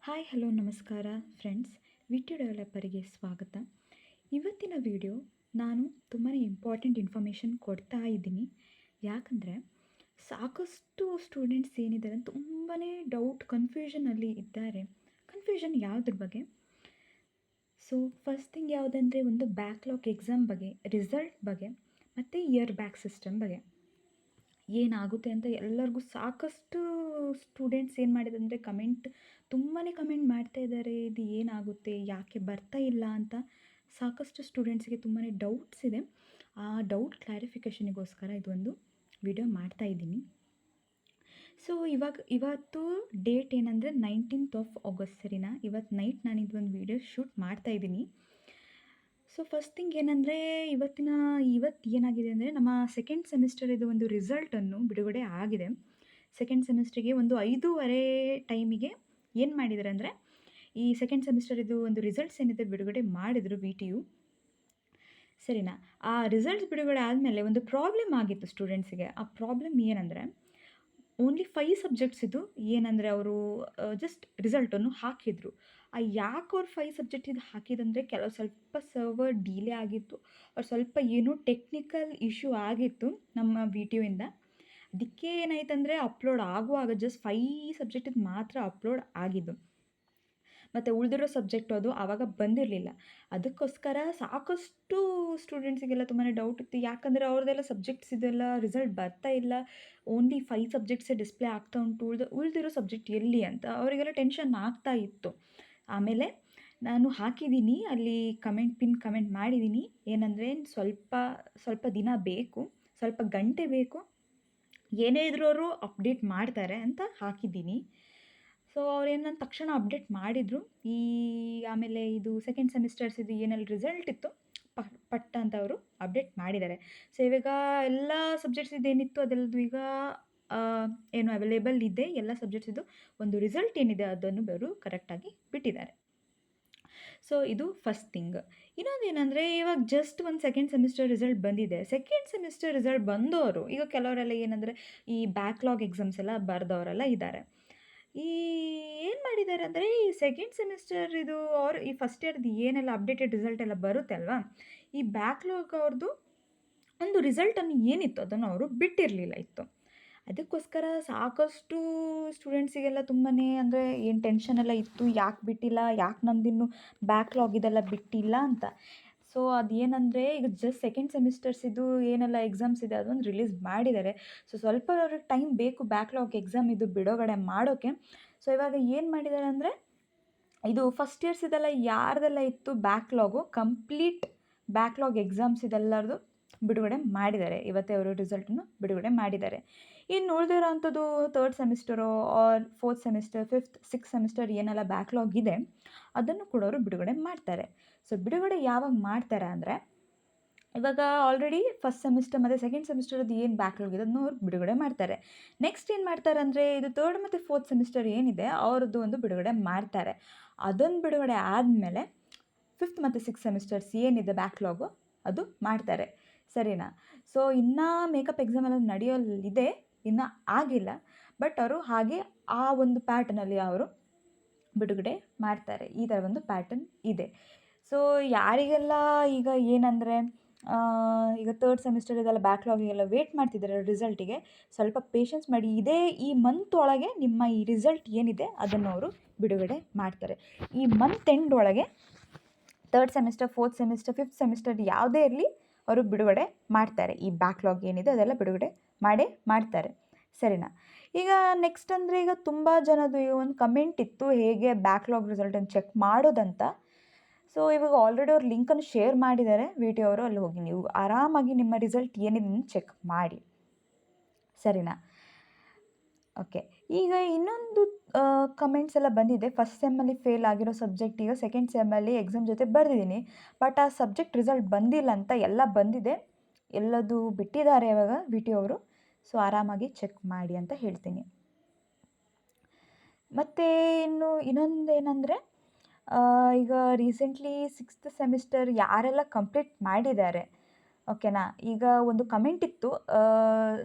Hi hello ನಮಸ್ಕಾರ friends, ವಿಟ್ಯು ಡೆವಲಪರಿಗೆ ಸ್ವಾಗತ. ಇವತ್ತಿನ ವಿಡಿಯೋ ನಾನು ತುಂಬಾ ಇಂಪಾರ್ಟೆಂಟ್ ಇನ್ಫಾರ್ಮೇಷನ್ ಕೊಡ್ತಾ ಇದ್ದೀನಿ. ಯಾಕಂದರೆ ಸಾಕಷ್ಟು ಸ್ಟೂಡೆಂಟ್ಸ್ ಏನಿದ್ದಾರೆ ತುಂಬಾ ಡೌಟ್ ಕನ್ಫ್ಯೂಷನಲ್ಲಿ ಇದ್ದಾರೆ. ಕನ್ಫ್ಯೂಷನ್ ಯಾವುದ್ರ ಬಗ್ಗೆ? ಸೊ ಫಸ್ಟ್ ಥಿಂಗ್ ಯಾವುದಂದರೆ ಒಂದು ಬ್ಯಾಕ್ಲಾಗ್ ಎಕ್ಸಾಮ್ ಬಗ್ಗೆ, ರಿಸಲ್ಟ್ ಬಗ್ಗೆ ಮತ್ತು ಇಯರ್ ಬ್ಯಾಕ್ ಸಿಸ್ಟಮ್ ಬಗ್ಗೆ ಏನಾಗುತ್ತೆ ಅಂತ ಎಲ್ಲರಿಗೂ ಸಾಕಷ್ಟು ಸ್ಟೂಡೆಂಟ್ಸ್ ಏನು ಮಾಡಿದಂದರೆ ತುಂಬಾ ಕಮೆಂಟ್ ಮಾಡ್ತಾ ಇದ್ದಾರೆ. ಇದು ಏನಾಗುತ್ತೆ, ಯಾಕೆ ಬರ್ತಾ ಇಲ್ಲ ಅಂತ ಸಾಕಷ್ಟು ಸ್ಟೂಡೆಂಟ್ಸ್ಗೆ ತುಂಬಾ ಡೌಟ್ಸ್ ಇದೆ. ಆ ಡೌಟ್ ಕ್ಲಾರಿಫಿಕೇಷನಿಗೋಸ್ಕರ ಇದೊಂದು ವಿಡಿಯೋ ಮಾಡ್ತಾ ಇದ್ದೀನಿ. ಸೊ ಇವತ್ತು ಡೇಟ್ ಏನಂದರೆ 19th of August, ಸರಿನಾ? ಇವತ್ತು ನೈಟ್ ನಾನು ಇದೊಂದು ವಿಡಿಯೋ ಶೂಟ್ ಮಾಡ್ತಾ ಇದ್ದೀನಿ. ಸೊ ಫಸ್ಟ್ ಥಿಂಗ್ ಏನಂದರೆ ಇವತ್ತು ಏನಾಗಿದೆ ಅಂದರೆ ನಮ್ಮ ಸೆಕೆಂಡ್ ಸೆಮಿಸ್ಟರ್ ಇದು ಒಂದು ರಿಸಲ್ಟನ್ನು ಬಿಡುಗಡೆ ಆಗಿದೆ. ಸೆಕೆಂಡ್ ಸೆಮಿಸ್ಟ್ರಿಗೆ ಒಂದು 5:30 ಟೈಮಿಗೆ ಏನು ಮಾಡಿದ್ದಾರೆ ಅಂದರೆ ಈ ಸೆಕೆಂಡ್ ಸೆಮಿಸ್ಟರ್ ಇದು ಒಂದು ರಿಸಲ್ಟ್ಸ್ ಏನಿದೆ ಬಿಡುಗಡೆ ಮಾಡಿದರು VTU, ಸರಿನಾ? ಆ ರಿಸಲ್ಟ್ಸ್ ಬಿಡುಗಡೆ ಆದಮೇಲೆ ಒಂದು ಪ್ರಾಬ್ಲಮ್ ಆಗಿತ್ತು ಸ್ಟೂಡೆಂಟ್ಸಿಗೆ. ಆ ಪ್ರಾಬ್ಲಮ್ ಏನಂದರೆ ಓನ್ಲಿ 5 ಸಬ್ಜೆಕ್ಟ್ಸ್ ಇದು. ಏನಂದರೆ ಅವರು ಜಸ್ಟ್ ರಿಸಲ್ಟನ್ನು ಹಾಕಿದರು. ಯಾಕೆ ಅವ್ರು 5 ಸಬ್ಜೆಕ್ಟ್ ಇದು ಹಾಕಿದಂದರೆ ಕೆಲವು ಸ್ವಲ್ಪ ಸರ್ವರ್ ಡಿಲೇ ಆಗಿತ್ತು, ಅವ್ರು ಸ್ವಲ್ಪ ಏನೋ ಟೆಕ್ನಿಕಲ್ ಇಶ್ಯೂ ಆಗಿತ್ತು ನಮ್ಮ VTU ಇಂದ. ಅದಕ್ಕೆ ಏನಾಯ್ತಂದರೆ ಅಪ್ಲೋಡ್ ಆಗುವಾಗ ಜಸ್ಟ್ 5 ಸಬ್ಜೆಕ್ಟಿಗೆ ಮಾತ್ರ ಅಪ್ಲೋಡ್ ಆಗಿದ್ದು, ಮತ್ತು ಉಳಿದಿರೋ ಸಬ್ಜೆಕ್ಟು ಅದು ಆವಾಗ ಬಂದಿರಲಿಲ್ಲ. ಅದಕ್ಕೋಸ್ಕರ ಸಾಕಷ್ಟು ಸ್ಟೂಡೆಂಟ್ಸಿಗೆಲ್ಲ ತುಂಬಾ ಡೌಟ್ ಇತ್ತು. ಯಾಕಂದರೆ ಅವ್ರದ್ದೆಲ್ಲ ಸಬ್ಜೆಕ್ಟ್ಸ್ ಇದೆಲ್ಲ ರಿಸಲ್ಟ್ ಬರ್ತಾ ಇಲ್ಲ, ಓನ್ಲಿ 5 ಸಬ್ಜೆಕ್ಟ್ಸೇ ಡಿಸ್ಪ್ಲೇ ಆಗ್ತಾ ಉಂಟು, ಉಳಿದಿರೋ ಸಬ್ಜೆಕ್ಟ್ ಎಲ್ಲಿ ಅಂತ ಅವರಿಗೆಲ್ಲ ಟೆನ್ಷನ್ ಆಗ್ತಾ ಇತ್ತು. ಆಮೇಲೆ ನಾನು ಹಾಕಿದ್ದೀನಿ ಅಲ್ಲಿ ಪಿನ್ ಕಮೆಂಟ್ ಮಾಡಿದ್ದೀನಿ. ಏನಂದರೆ ಸ್ವಲ್ಪ ದಿನ ಬೇಕು, ಸ್ವಲ್ಪ ಗಂಟೆ ಬೇಕು, ಏನೇ ಇದ್ರೂ ಅವರು ಅಪ್ಡೇಟ್ ಮಾಡ್ತಾರೆ ಅಂತ ಹಾಕಿದ್ದೀನಿ. ಸೊ ಅವ್ರೇನು ತಕ್ಷಣ ಅಪ್ಡೇಟ್ ಮಾಡಿದರು. ಆಮೇಲೆ ಇದು ಸೆಕೆಂಡ್ ಸೆಮಿಸ್ಟರ್ಸ್ ಇದು ಏನೆಲ್ಲ ರಿಸಲ್ಟ್ ಇತ್ತು ಪಟ್ಟ ಅಂತ ಅವರು ಅಪ್ಡೇಟ್ ಮಾಡಿದ್ದಾರೆ. ಸೊ ಇವಾಗ ಎಲ್ಲ ಸಬ್ಜೆಕ್ಟ್ಸ್ ಇದೇನಿತ್ತು ಅದೆಲ್ಲದು ಈಗ ಏನು ಅವೈಲೇಬಲ್ ಇದೆ. ಎಲ್ಲ ಸಬ್ಜೆಕ್ಟ್ಸ್ ಇದು ಒಂದು ರಿಸಲ್ಟ್ ಏನಿದೆ ಅದನ್ನು ಅವರು ಕರೆಕ್ಟಾಗಿ ಬಿಟ್ಟಿದ್ದಾರೆ. ಸೊ ಇದು ಫಸ್ಟ್ ಥಿಂಗ್. ಇನ್ನೊಂದೇನೆಂದರೆ ಇವಾಗ ಜಸ್ಟ್ ಒಂದು ಸೆಕೆಂಡ್ ಸೆಮಿಸ್ಟರ್ ರಿಸಲ್ಟ್ ಬಂದಿದೆ. ಸೆಕೆಂಡ್ ಸೆಮಿಸ್ಟರ್ ರಿಸಲ್ಟ್ ಬಂದವರು ಈಗ ಕೆಲವರೆಲ್ಲ ಏನಂದರೆ ಈ ಬ್ಯಾಕ್ಲಾಗ್ ಎಕ್ಸಾಮ್ಸ್ ಎಲ್ಲ ಬರೆದವರೆಲ್ಲ ಇದ್ದಾರೆ. ಏನು ಮಾಡಿದ್ದಾರೆ ಅಂದರೆ ಈ ಸೆಕೆಂಡ್ ಸೆಮಿಸ್ಟರ್ ಇದು ಅವ್ರು ಈ ಫಸ್ಟ್ ಇಯರ್ದು ಏನೆಲ್ಲ ಅಪ್ಡೇಟೆಡ್ ರಿಸಲ್ಟ್ ಎಲ್ಲ ಬರುತ್ತೆ ಅಲ್ವಾ, ಈ ಬ್ಯಾಕ್ಲಾಗ್ ಅವ್ರದ್ದು ಒಂದು ರಿಸಲ್ಟನ್ನು ಏನಿತ್ತು ಅದನ್ನು ಅವರು ಬಿಟ್ಟಿರಲಿಲ್ಲ ಇತ್ತು. ಅದಕ್ಕೋಸ್ಕರ ಸಾಕಷ್ಟು ಸ್ಟೂಡೆಂಟ್ಸಿಗೆಲ್ಲ ತುಂಬಾ ಅಂದರೆ ಏನು ಟೆನ್ಷನ್ ಎಲ್ಲ ಇತ್ತು, ಯಾಕೆ ಬಿಟ್ಟಿಲ್ಲ, ಯಾಕೆ ನಮ್ಮದಿನ್ನು ಬ್ಯಾಕ್ಲಾಗ್ ಇದೆಲ್ಲ ಬಿಟ್ಟಿಲ್ಲ ಅಂತ. ಸೊ ಅದೇನೆಂದರೆ ಈಗ ಜಸ್ಟ್ ಸೆಕೆಂಡ್ ಸೆಮಿಸ್ಟರ್ಸ್ ಇದು ಏನೆಲ್ಲ ಎಕ್ಸಾಮ್ಸ್ ಇದೆ ಅದೊಂದು ರಿಲೀಸ್ ಮಾಡಿದ್ದಾರೆ. ಸೊ ಸ್ವಲ್ಪ ಅವ್ರಿಗೆ ಟೈಮ್ ಬೇಕು ಬ್ಯಾಕ್ಲಾಗ್ ಎಕ್ಸಾಮ್ ಇದು ಬಿಡುಗಡೆ ಮಾಡೋಕ್ಕೆ. ಸೊ ಇವಾಗ ಏನು ಮಾಡಿದ್ದಾರೆ ಅಂದರೆ ಇದು ಫಸ್ಟ್ ಇಯರ್ಸ್ ಇದೆಲ್ಲ ಯಾರ್ದೆಲ್ಲ ಇತ್ತು ಬ್ಯಾಕ್ಲಾಗು, ಕಂಪ್ಲೀಟ್ ಬ್ಯಾಕ್ಲಾಗ್ ಎಕ್ಸಾಮ್ಸ್ ಇದೆಲ್ಲರದು ಬಿಡುಗಡೆ ಮಾಡಿದ್ದಾರೆ. ಇವತ್ತೇ ಅವರು ರಿಸಲ್ಟನ್ನು ಬಿಡುಗಡೆ ಮಾಡಿದ್ದಾರೆ. ಇನ್ನು ಉಳಿದಿರೋ ಅಂಥದ್ದು third semester R fourth semester, fifth, six semester ಏನೆಲ್ಲ ಬ್ಯಾಕ್ಲಾಗ್ ಇದೆ ಅದನ್ನು ಕೂಡ ಅವರು ಬಿಡುಗಡೆ ಮಾಡ್ತಾರೆ. ಸೊ ಬಿಡುಗಡೆ ಯಾವಾಗ ಮಾಡ್ತಾರೆ ಅಂದರೆ ಇವಾಗ ಆಲ್ರೆಡಿ ಫಸ್ಟ್ ಸೆಮಿಸ್ಟರ್ ಮತ್ತು ಸೆಕೆಂಡ್ ಸೆಮಿಸ್ಟರ್ದು ಏನು ಬ್ಯಾಕ್ಲಾಗ್ ಇದೆ ಅದನ್ನು ಅವ್ರು ಬಿಡುಗಡೆ ಮಾಡ್ತಾರೆ. ನೆಕ್ಸ್ಟ್ ಏನು ಮಾಡ್ತಾರೆ ಅಂದರೆ ಇದು ಥರ್ಡ್ ಮತ್ತು ಫೋರ್ತ್ ಸೆಮಿಸ್ಟರ್ ಏನಿದೆ ಅವ್ರದ್ದು ಒಂದು ಬಿಡುಗಡೆ ಮಾಡ್ತಾರೆ. ಅದೊಂದು ಬಿಡುಗಡೆ ಆದಮೇಲೆ ಫಿಫ್ತ್ ಮತ್ತು ಸಿಕ್ಸ್ ಸೆಮಿಸ್ಟರ್ಸ್ ಏನಿದೆ ಬ್ಯಾಕ್ಲಾಗು ಅದು ಮಾಡ್ತಾರೆ, ಸರಿನಾ? ಸೊ ಇನ್ನೂ ಮೇಕಪ್ ಎಕ್ಸಾಮ್ ಎಲ್ಲ ನಡೆಯೋಲ್ಲಿದೆ, ಇನ್ನೂ ಆಗಿಲ್ಲ. ಬಟ್ ಅವರು ಹಾಗೆ ಆ ಒಂದು ಪ್ಯಾಟರ್ನಲ್ಲಿ ಅವರು ಬಿಡುಗಡೆ ಮಾಡ್ತಾರೆ. ಈ ಥರ ಒಂದು ಪ್ಯಾಟರ್ನ್ ಇದೆ. ಸೊ ಯಾರಿಗೆಲ್ಲ ಈಗ ಏನಂದರೆ ಈಗ ಥರ್ಡ್ ಸೆಮಿಸ್ಟರ್ ಇದೆಲ್ಲ ಬ್ಯಾಕ್ಲಾಗಿಗೆಲ್ಲ ವೇಟ್ ಮಾಡ್ತಿದ್ದಾರೆ ರಿಸಲ್ಟಿಗೆ, ಸ್ವಲ್ಪ ಪೇಷನ್ಸ್ ಮಾಡಿ. ಈ ಮಂತ್ ಒಳಗೆ ನಿಮ್ಮ ಈ ರಿಸಲ್ಟ್ ಏನಿದೆ ಅದನ್ನು ಅವರು ಬಿಡುಗಡೆ ಮಾಡ್ತಾರೆ. ಈ ಮಂತ್ ಎಂಡ್ ಒಳಗೆ third semester, fourth semester, fifth semester ಯಾವುದೇ ಇರಲಿ ಅವರು ಬಿಡುಗಡೆ ಮಾಡ್ತಾರೆ. ಈ ಬ್ಯಾಕ್ಲಾಗ್ ಏನಿದೆ ಅದೆಲ್ಲ ಬಿಡುಗಡೆ ಮಾಡ್ತಾರೆ, ಸರಿನಾ? ಈಗ ನೆಕ್ಸ್ಟ್ ಅಂದರೆ ಈಗ ತುಂಬ ಜನದು ಈಗ ಒಂದು ಕಮೆಂಟ್ ಇತ್ತು ಹೇಗೆ ಬ್ಯಾಕ್ಲಾಗ್ ರಿಸಲ್ಟನ್ನು ಚೆಕ್ ಮಾಡೋದಂತ. ಸೊ ಇವಾಗ ಆಲ್ರೆಡಿ ಅವ್ರು ಲಿಂಕನ್ನು ಶೇರ್ ಮಾಡಿದ್ದಾರೆ VTU ಅವರು, ಅಲ್ಲಿ ಹೋಗಿ ನೀವು ಆರಾಮಾಗಿ ನಿಮ್ಮ ರಿಸಲ್ಟ್ ಏನಿದೆ ಚೆಕ್ ಮಾಡಿ, ಸರಿನಾ? ಓಕೆ, ಈಗ ಇನ್ನೊಂದು ಕಮೆಂಟ್ಸ್ ಎಲ್ಲ ಬಂದಿದೆ. ಫಸ್ಟ್ ಸೆಮ್ಮಲ್ಲಿ ಫೇಲ್ ಆಗಿರೋ ಸಬ್ಜೆಕ್ಟ್ ಈಗ ಸೆಕೆಂಡ್ ಸೆಮ್ಮಲ್ಲಿ ಎಕ್ಸಾಮ್ ಜೊತೆ ಬರೆದಿದ್ದೀನಿ, ಬಟ್ ಆ ಸಬ್ಜೆಕ್ಟ್ ರಿಸಲ್ಟ್ ಬಂದಿಲ್ಲ ಅಂತ. ಎಲ್ಲ ಬಂದಿದೆ, ಎಲ್ಲದು ಬಿಟ್ಟಿದ್ದಾರೆ ಇವಾಗ VTU ಅವರು. ಸೊ ಆರಾಮಾಗಿ ಚೆಕ್ ಮಾಡಿ ಅಂತ ಹೇಳ್ತೀನಿ. ಮತ್ತು ಇನ್ನೊಂದೇನೆಂದರೆ ಈಗ ರೀಸೆಂಟ್ಲಿ ಸಿಕ್ಸ್ತ್ ಸೆಮಿಸ್ಟರ್ ಯಾರೆಲ್ಲ ಕಂಪ್ಲೀಟ್ ಮಾಡಿದ್ದಾರೆ ಓಕೆನಾ. ಈಗ ಒಂದು ಕಮೆಂಟ್ ಇತ್ತು,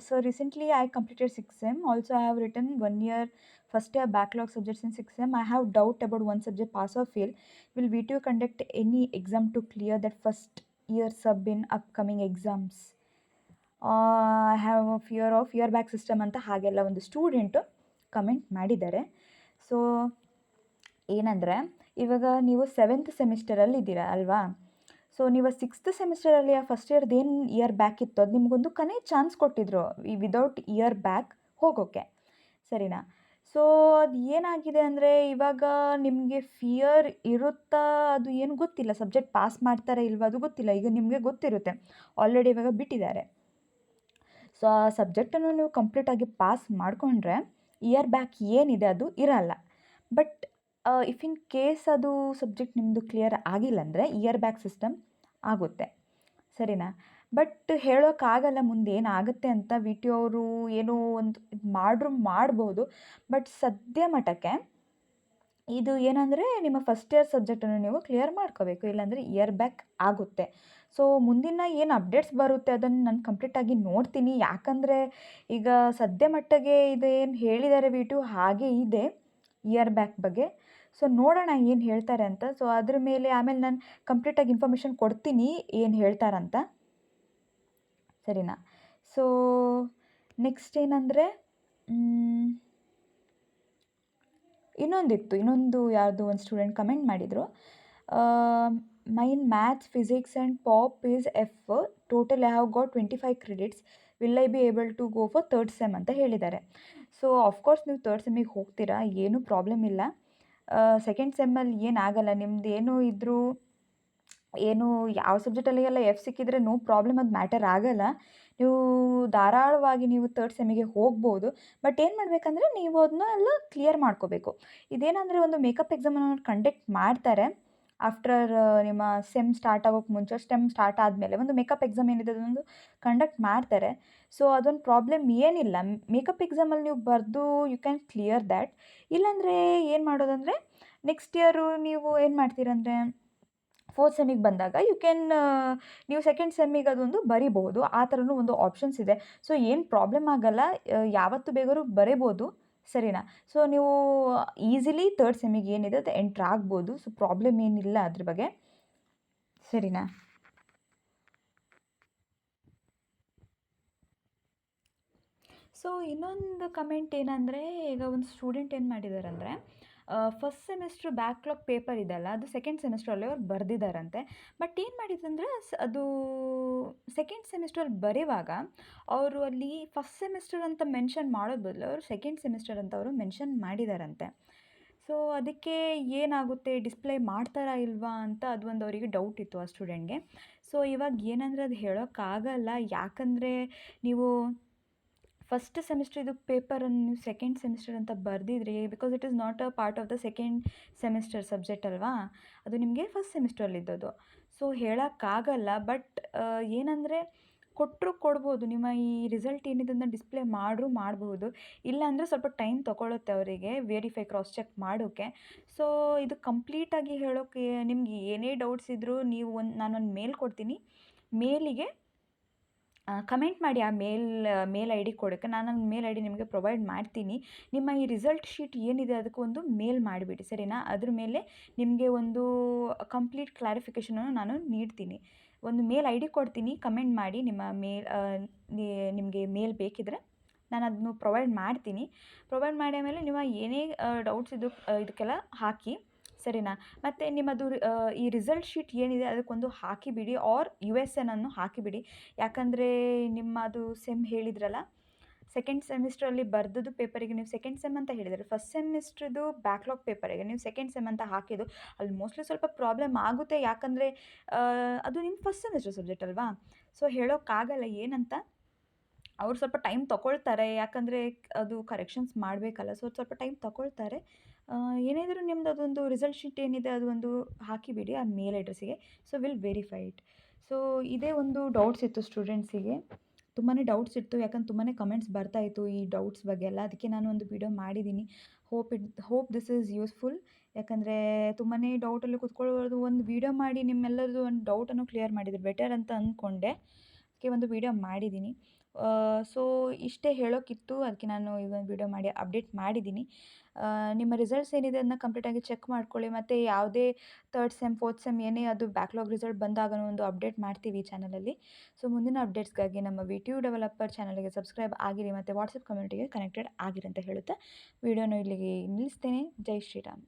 so recently I completed 6 sem, also I have written 1 year first year backlog subjects in 6 sem. I have doubt about one subject pass or fail. Will VTU conduct any exam to clear that first year sub in upcoming exams? I have fear of year back system ಅಂತ ಹಾಗೆಲ್ಲ ಒಂದು student comment ಮಾಡಿದ್ದಾರೆ. So ಏನಂದರೆ, ಇವಾಗ ನೀವು 7th ಸೆಮಿಸ್ಟರಲ್ಲಿ ಇದ್ದೀರಾ ಅಲ್ವಾ? So ನೀವು 6th ಸೆಮಿಸ್ಟರಲ್ಲಿ ಆ ಫಸ್ಟ್ ಇಯರ್ದು ಏನು ಇಯರ್ ಬ್ಯಾಕ್ ಇತ್ತು ಅದು ನಿಮಗೊಂದು ಚಾನ್ಸ್ ಕೊಟ್ಟಿದ್ರು ಈ ವಿದೌಟ್ ಇಯರ್ ಬ್ಯಾಕ್ ಹೋಗೋಕ್ಕೆ, ಸರಿನಾ? ಸೊ ಅದು ಏನಾಗಿದೆ ಅಂದರೆ, ಇವಾಗ ನಿಮಗೆ ಫಿಯರ್ ಇರುತ್ತಾ ಅದು ಏನು ಗೊತ್ತಿಲ್ಲ, ಸಬ್ಜೆಕ್ಟ್ ಪಾಸ್ ಮಾಡ್ತಾರೆ ಇಲ್ವಾ ಅದು ಗೊತ್ತಿಲ್ಲ. ಈಗ ನಿಮಗೆ ಗೊತ್ತಿರುತ್ತೆ ಆಲ್ರೆಡಿ ಇವಾಗ ಬಿಟ್ಟಿದ್ದಾರೆ. ಸೊ ಆ ಸಬ್ಜೆಕ್ಟನ್ನು ನೀವು ಕಂಪ್ಲೀಟಾಗಿ ಪಾಸ್ ಮಾಡಿಕೊಂಡ್ರೆ ಇಯರ್ ಬ್ಯಾಕ್ ಏನಿದೆ ಅದು ಇರಲ್ಲ. ಬಟ್ ಇಫ್ ಇನ್ ಕೇಸ್ ಅದು ಸಬ್ಜೆಕ್ಟ್ ನಿಮ್ಮದು ಕ್ಲಿಯರ್ ಆಗಿಲ್ಲ ಅಂದರೆ ಇಯರ್ ಬ್ಯಾಕ್ ಸಿಸ್ಟಮ್ ಆಗುತ್ತೆ, ಸರಿನಾ? ಬಟ್ ಹೇಳೋಕ್ಕಾಗಲ್ಲ ಮುಂದೆ ಏನಾಗುತ್ತೆ ಅಂತ. VTU ಅವರು ಏನೋ ಒಂದು ಇದು ಮಾಡ್ಬೋದು. ಬಟ್ ಸದ್ಯ ಮಟ್ಟಕ್ಕೆ ಇದು ಏನಂದರೆ, ನಿಮ್ಮ ಫಸ್ಟ್ ಇಯರ್ ಸಬ್ಜೆಕ್ಟನ್ನು ನೀವು ಕ್ಲಿಯರ್ ಮಾಡ್ಕೋಬೇಕು, ಇಲ್ಲಾಂದರೆ ಇಯರ್ ಬ್ಯಾಕ್ ಆಗುತ್ತೆ. ಸೊ ಮುಂದಿನ ಏನು ಅಪ್ಡೇಟ್ಸ್ ಬರುತ್ತೆ ಅದನ್ನು ನಾನು ಕಂಪ್ಲೀಟಾಗಿ ನೋಡ್ತೀನಿ. ಯಾಕಂದರೆ ಈಗ ಸದ್ಯ ಮಟ್ಟಿಗೆ ಇದು ಏನು ಹೇಳಿದ್ದಾರೆ VTU ಹಾಗೆ ಇದೆ ಇಯರ್ ಬ್ಯಾಕ್ ಬಗ್ಗೆ. ಸೊ ನೋಡೋಣ ಏನು ಹೇಳ್ತಾರೆ ಅಂತ. ಸೊ ಅದ್ರ ಮೇಲೆ ಆಮೇಲೆ ನಾನು ಕಂಪ್ಲೀಟಾಗಿ ಇನ್ಫಾರ್ಮೇಷನ್ ಕೊಡ್ತೀನಿ ಏನು ಹೇಳ್ತಾರಂತ, ಸರಿನಾ? ಸೊ ನೆಕ್ಸ್ಟ್ ಏನಂದರೆ, ಇನ್ನೊಂದು ಯಾವುದೋ ಒಂದು ಸ್ಟೂಡೆಂಟ್ ಕಮೆಂಟ್ ಮಾಡಿದರು, main maths physics and pop is F, total I have got 25 credits, will I be able to go for 3rd sem ಅಂತ ಹೇಳಿದ್ದಾರೆ. ಸೊ ಆಫ್ಕೋರ್ಸ್ ನೀವು 3rd ಸೆಮ್ಮಿಗೆ ಹೋಗ್ತೀರಾ, ಏನೂ ಪ್ರಾಬ್ಲಮ್ ಇಲ್ಲ. 2nd ಸೆಮ್ಮಲ್ಲಿ ಏನಾಗಲ್ಲ, ನಿಮ್ದು ಏನೂ ಇದ್ದರೂ ಏನು ಯಾವ ಸಬ್ಜೆಕ್ಟಲ್ಲಿಗೆಲ್ಲ F ಸಿಕ್ಕಿದರೆ ನೋ ಪ್ರಾಬ್ಲಮ್, ಅದು ಮ್ಯಾಟರ್ ಆಗಲ್ಲ. ನೀವು ಧಾರಾಳವಾಗಿ ನೀವು 3rd ಸೆಮ್ಮಿಗೆ ಹೋಗ್ಬೋದು. ಬಟ್ ಏನು ಮಾಡಬೇಕಂದ್ರೆ ನೀವು ಅದನ್ನೆಲ್ಲ ಕ್ಲಿಯರ್ ಮಾಡ್ಕೋಬೇಕು. ಇದೇನಂದರೆ ಒಂದು ಮೇಕಪ್ ಎಕ್ಸಾಮನ್ನು ಕಂಡಕ್ಟ್ ಮಾಡ್ತಾರೆ ಆಫ್ಟರ್ ನಿಮ್ಮ ಸೆಮ್ ಸ್ಟಾರ್ಟ್ ಆಗೋಕ್ಕೆ ಮುಂಚೆ, ಸ್ಟೆಮ್ ಸ್ಟಾರ್ಟ್ ಆದಮೇಲೆ ಒಂದು ಮೇಕಪ್ ಎಕ್ಸಾಮ್ ಏನಿದೆ ಅದೊಂದು ಕಂಡಕ್ಟ್ ಮಾಡ್ತಾರೆ. ಸೊ ಅದೊಂದು ಪ್ರಾಬ್ಲಮ್ ಏನಿಲ್ಲ. ಮೇಕಪ್ ಎಕ್ಸಾಮಲ್ಲಿ ನೀವು ಬರೆದು ಯು ಕ್ಯಾನ್ ಕ್ಲಿಯರ್ ದ್ಯಾಟ್. ಇಲ್ಲಾಂದರೆ ಏನು ಮಾಡೋದಂದರೆ, ನೆಕ್ಸ್ಟ್ ಇಯರು ನೀವು ಏನು ಮಾಡ್ತೀರಂದರೆ 4th ಸೆಮ್ಮಿಗೆ ಬಂದಾಗ ಯು ಕ್ಯಾನ್ ನೀವು 2nd ಸೆಮ್ಮಿಗೆ ಅದೊಂದು ಬರಿಬೋದು. ಆ ಥರನೂ ಒಂದು ಆಪ್ಷನ್ಸ್ ಇದೆ. ಸೊ ಏನು ಪ್ರಾಬ್ಲಮ್ ಆಗಲ್ಲ, ಯಾವತ್ತು ಬೇಕಾದ್ರೂ ಬರೀಬೋದು, ಸರಿನಾ? ಸೊ ನೀವು ಈಸಿಲಿ 3rd ಸೆಮ್ಮಿಗೆ ಏನಿದೆ ಅದು ಎಂಟ್ರ್ ಆಗ್ಬೋದು. ಸೊ ಪ್ರಾಬ್ಲಮ್ ಏನಿಲ್ಲ ಅದ್ರ ಬಗ್ಗೆ, ಸರಿನಾ? ಸೊ ಇನ್ನೊಂದು ಕಮೆಂಟ್ ಏನಂದರೆ, ಈಗ ಒಂದು ಸ್ಟೂಡೆಂಟ್ ಏನು ಮಾಡಿದ್ದಾರೆ ಅಂದರೆ, ಫಸ್ಟ್ ಸೆಮಿಸ್ಟ್ರ್ ಬ್ಯಾಕ್ಲಾಗ್ ಪೇಪರ್ ಇದೆಯಲ್ಲ ಅದು 2nd ಸೆಮಿಸ್ಟ್ರಲ್ಲಿ ಅವ್ರು ಬರೆದಿದ್ದಾರಂತೆ. ಬಟ್ ಏನು ಮಾಡಿದಂದರೆ ಅದು 2nd ಸೆಮಿಸ್ಟ್ರಲ್ಲಿ ಬರೆಯುವಾಗ ಅವರು ಅಲ್ಲಿ ಫಸ್ಟ್ ಸೆಮಿಸ್ಟರ್ ಅಂತ ಮೆನ್ಷನ್ ಮಾಡೋದು ಬದಲು ಅವರು 2nd ಸೆಮಿಸ್ಟರ್ ಅಂತ ಅವರು ಮೆನ್ಷನ್ ಮಾಡಿದಾರಂತೆ. ಸೊ ಅದಕ್ಕೆ ಏನಾಗುತ್ತೆ, ಡಿಸ್ಪ್ಲೇ ಮಾಡ್ತಾರಾ ಇಲ್ವಾ ಅಂತ ಅದು ಒಂದು ಅವರಿಗೆ ಡೌಟ್ ಇತ್ತು ಆ ಸ್ಟೂಡೆಂಟ್ಗೆ. ಸೊ ಇವಾಗ ಏನಂದರೆ ಅದು ಹೇಳೋಕ್ಕಾಗಲ್ಲ, ಯಾಕಂದರೆ ನೀವು ಫಸ್ಟ್ ಸೆಮಿಸ್ಟ್ರಿದು ಪೇಪರನ್ನು ನೀವು 2nd ಸೆಮಿಸ್ಟರ್ ಅಂತ ಬರೆದಿದ್ರಿ, because it is not a part of the 2nd semester subject ಅಲ್ವಾ, ಅದು ನಿಮಗೆ ಫಸ್ಟ್ ಸೆಮಿಸ್ಟ್ರಲ್ಲಿದ್ದದ್ದು. ಸೊ ಹೇಳೋಕ್ಕಾಗಲ್ಲ. ಬಟ್ ಏನಂದರೆ ಕೊಟ್ಟರು ಕೊಡ್ಬೋದು, ನಿಮ್ಮ ಈ ರಿಸಲ್ಟ್ ಏನಿದೆ ಅದನ್ನ ಡಿಸ್ಪ್ಲೇ ಮಾಡ್ಬೋದು. ಇಲ್ಲಾಂದರೆ ಸ್ವಲ್ಪ ಟೈಮ್ ತೊಗೊಳುತ್ತೆ ಅವರಿಗೆ ವೆರಿಫೈ ಕ್ರಾಸ್ ಚೆಕ್ ಮಾಡೋಕ್ಕೆ. ಸೊ ಇದು ಕಂಪ್ಲೀಟಾಗಿ ಹೇಳೋಕ್ಕೆ ನಿಮ್ಗೆ ಏನೇ ಡೌಟ್ಸ್ ಇದ್ದರೂ ನೀವು ನಾನೊಂದು ಮೇಲ್ ಕೊಡ್ತೀನಿ, ಮೇಲಿಗೆ ಕಮೆಂಟ್ ಮಾಡಿ. ಆ ಮೇಲ್ ಐ ಡಿ ಕೊಡೋಕ್ಕೆ ನಾನು ಮೇಲ್ ಐ ಡಿ ನಿಮಗೆ ಪ್ರೊವೈಡ್ ಮಾಡ್ತೀನಿ. ನಿಮ್ಮ ಈ ರಿಸಲ್ಟ್ ಶೀಟ್ ಏನಿದೆ ಅದಕ್ಕೆ ಒಂದು ಮೇಲ್ ಮಾಡಿಬಿಡಿ, ಸರಿನಾ? ಅದ್ರ ಮೇಲೆ ನಿಮಗೆ ಒಂದು ಕಂಪ್ಲೀಟ್ ಕ್ಲಾರಿಫಿಕೇಷನನ್ನು ನಾನು ನೀಡ್ತೀನಿ. ಒಂದು ಮೇಲ್ ಐ ಡಿ ಕೊಡ್ತೀನಿ, ಕಮೆಂಟ್ ಮಾಡಿ. ನಿಮ್ಮ ನಿಮಗೆ ಮೇಲ್ ಬೇಕಿದ್ರೆ ನಾನು ಅದನ್ನು ಪ್ರೊವೈಡ್ ಮಾಡ್ತೀನಿ. ಪ್ರೊವೈಡ್ ಮಾಡಿ ಆಮೇಲೆ ನಿಮ್ಮ ಏನೇ ಡೌಟ್ಸ್ ಇದಕ್ಕೆಲ್ಲ ಹಾಕಿ, ಸರಿನಾ? ಮತ್ತು ನಿಮ್ಮದು ಈ ರಿಸಲ್ಟ್ ಶೀಟ್ ಏನಿದೆ ಅದಕ್ಕೊಂದು ಹಾಕಿಬಿಡಿ, ಆರ್ USN ಅನ್ನು ಹಾಕಿಬಿಡಿ. ಯಾಕಂದರೆ ನಿಮ್ಮದು ಸೆಮ್ ಹೇಳಿದ್ರಲ್ಲ, 2nd ಸೆಮಿಸ್ಟ್ರಲ್ಲಿ ಬರೆದದ್ದು ಪೇಪರಿಗೆ ನೀವು 2nd ಸೆಮ್ ಅಂತ ಹೇಳಿದರೆ, ಫಸ್ಟ್ ಸೆಮಿಸ್ಟ್ರದ್ದು ಬ್ಯಾಕ್ಲಾಗ್ ಪೇಪರಿಗೆ ನೀವು 2nd ಸೆಮ್ ಅಂತ ಹಾಕಿದ್ದು ಅಲ್ಲಿ ಮೋಸ್ಟ್ಲಿ ಸ್ವಲ್ಪ ಪ್ರಾಬ್ಲಮ್ ಆಗುತ್ತೆ. ಯಾಕಂದರೆ ಅದು ನಿಮ್ಮ ಫಸ್ಟ್ ಸೆಮಿಸ್ಟರ್ ಸಬ್ಜೆಕ್ಟ್ ಅಲ್ವಾ. ಸೊ ಹೇಳೋಕ್ಕಾಗಲ್ಲ ಏನಂತ. ಅವ್ರು ಸ್ವಲ್ಪ ಟೈಮ್ ತೊಗೊಳ್ತಾರೆ, ಯಾಕಂದರೆ ಅದು ಕರೆಕ್ಷನ್ಸ್ ಮಾಡಬೇಕಲ್ಲ. ಸೊ ಸ್ವಲ್ಪ ಟೈಮ್ ತೊಗೊಳ್ತಾರೆ. ಏನಿದ್ರೂ ನಿಮ್ದು ಅದೊಂದು ರಿಸಲ್ಟ್ ಶೀಟ್ ಏನಿದೆ ಅದು ಒಂದು ಹಾಕಿಬಿಡಿ ಆ ಮೇಲ್ ಅಡ್ರೆಸ್ಸಿಗೆ. So will verify it. So ಇದೇ ಒಂದು ಡೌಟ್ಸ್ ಇತ್ತು ಸ್ಟೂಡೆಂಟ್ಸಿಗೆ, ತುಂಬಾ ಡೌಟ್ಸ್ ಇತ್ತು. ಯಾಕಂದ್ರೆ ತುಂಬಾ ಕಮೆಂಟ್ಸ್ ಬರ್ತಾಯಿತ್ತು ಈ ಡೌಟ್ಸ್ ಬಗ್ಗೆ ಎಲ್ಲ, ಅದಕ್ಕೆ ನಾನು ಒಂದು ವಿಡಿಯೋ ಮಾಡಿದ್ದೀನಿ. Hope this is useful. ಯಾಕಂದರೆ ತುಂಬಾ ಡೌಟಲ್ಲಿ ಕೂತ್ಕೊಳ್ಳೋದು, ಒಂದು ವಿಡಿಯೋ ಮಾಡಿ ನಿಮ್ಮೆಲ್ಲರದು ಒಂದು ಡೌಟನ್ನು ಕ್ಲಿಯರ್ ಮಾಡಿದರೆ ಬೆಟರ್ ಅಂತ ಅಂದ್ಕೊಂಡೆ. ಗೆ ಒಂದು ವಿಡಿಯೋ ಮಾಡಿದ್ದೀನಿ. ಸೊ ಇಷ್ಟೇ ಹೇಳೋಕ್ಕಿತ್ತು, ಅದಕ್ಕೆ ನಾನು ಈ ಒಂದು ವಿಡಿಯೋ ಮಾಡಿ ಅಪ್ಡೇಟ್ ಮಾಡಿದ್ದೀನಿ. ನಿಮ್ಮ ರಿಸಲ್ಟ್ಸ್ ಏನಿದೆ ಅದನ್ನ ಕಂಪ್ಲೀಟಾಗಿ ಚೆಕ್ ಮಾಡ್ಕೊಳ್ಳಿ. ಮತ್ತು ಯಾವುದೇ ತರ್ಡ್ ಸೆಮ್, ಫೋರ್ತ್ ಸೆಮ್ ಏನೇ ಅದು ಬ್ಯಾಕ್ಲಾಗ್ ರಿಸಲ್ಟ್ ಬಂದಾಗನೂ ಒಂದು ಅಪ್ಡೇಟ್ ಮಾಡ್ತೀವಿ ಈ ಚಾನಲಲ್ಲಿ. ಸೊ ಮುಂದಿನ ಅಪ್ಡೇಟ್ಸ್ಗಾಗಿ ನಮ್ಮ ವಿಟಿಯು ಡೆವಲಪರ್ ಚಾನಲ್ಗೆ ಸಬ್ಸ್ಕ್ರೈಬ್ ಆಗಿರಿ ಮತ್ತು ವಾಟ್ಸಪ್ ಕಮ್ಯುನಿಟಿಗೆ ಕನೆಕ್ಟೆಡ್ ಆಗಿರಿ ಅಂತ ಹೇಳುತ್ತಾ ವಿಡಿಯೋನ ಇಲ್ಲಿಗೆ ನಿಲ್ಲಿಸ್ತೇನೆ. ಜೈ ಶ್ರೀರಾಮ್.